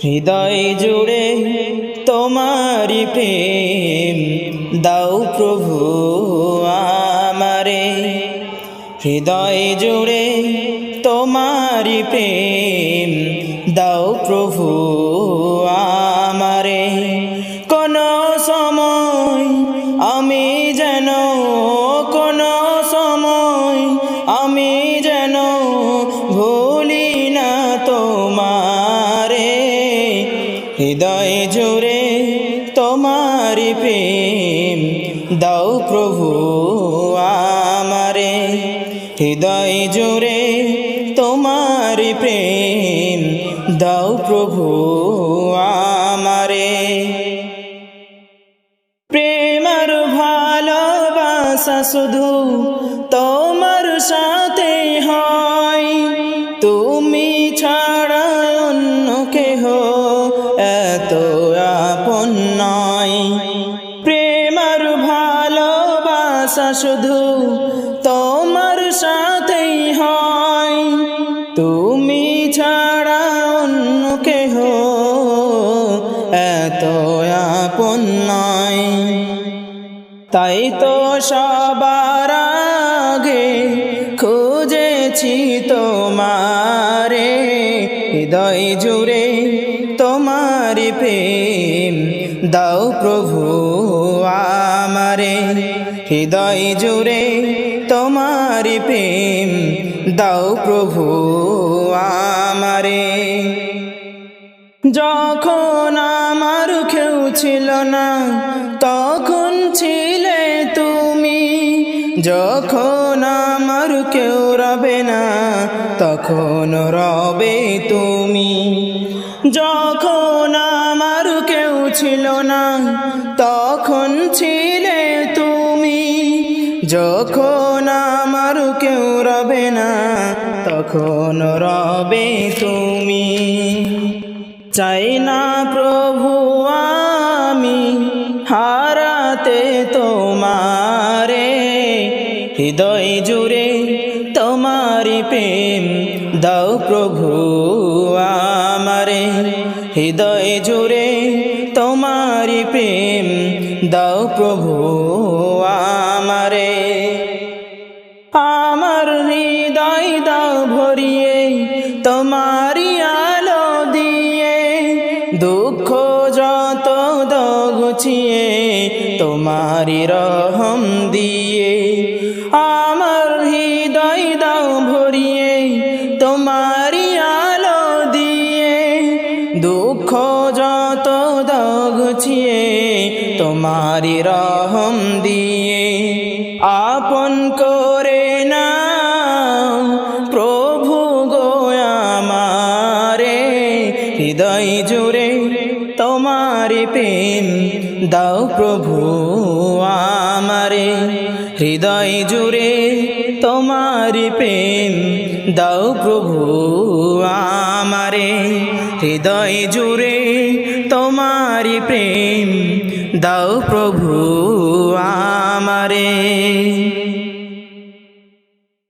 হৃদয় জুড়ে তোমারি প্রেম দাও প্রভু আমারে। হৃদয় জুড়ে তোমারি প্রেম দাও প্রভু আমারে। কোন সময় আমি যেন কোন সময় আমি যেন ভুলি না তোমারে। হৃদয় জুড়ে তোমারি প্রেম দাও প্রভু আমারে। হৃদয় জুড়ে তোমারি প্রেম দাও প্রভু আমারে। প্রেম আর ভালোবাসা শুধু তোমার সাথে হয়, তুমি ছাড়া অন্য কেহ এত আপন নয়। প্রেম আর ভালোবাসা শুধু তোমার সাথেই হয়, তুমি ছাড়া অন্য কেহ এত আপন নয়। তাই তো সবার আগে খুঁজেছি তোমারে। হৃদয় জুড়ে তোমারি প্রেম দাও প্রভু আমারে। হৃদয় জুড়ে তোমারি প্রেম দাও প্রভু আমারে। যখন আমার কেউ ছিল না তখন ছিলে তুমি, যখন আমার কেউ রবে না তখন রবে তুমি। যখন আমার কেউ ছিল না তখন ছিলে তুমি, যখন আমার কেউ রবে না তখন রবে তুমি। চাই না প্রভু আমি হারাতে তোমারে। হৃদয় জুড়ে তোমারি প্রেম দাও প্রভু আমারে। হৃদয় জুড়ে তোমারি প্রেম দাও প্রভু আমারে। আমার হৃদয় দাও ভরিয়ে তোমারি আলো দিয়ে, দুঃখ যত দাও গুছিয়ে তোমারি রহম দিয়ে। আমার হৃদয় দাও ভরিয়ে তোমারি আলো দিয়ে, দুঃখ যত দাও গুছিয়ে তোমারি রহম দিয়ে। আপন করে নাও প্রভু গো আমারে। হৃদয় জুড়ে তোমারি প্রেম দাও প্রভু আমারে। হৃদয় জুড়ে তোমারি প্রেম দাও প্রভু আমারে। হৃদয় জুড়ে তোমারি প্রেম দাও প্রভু আমারে।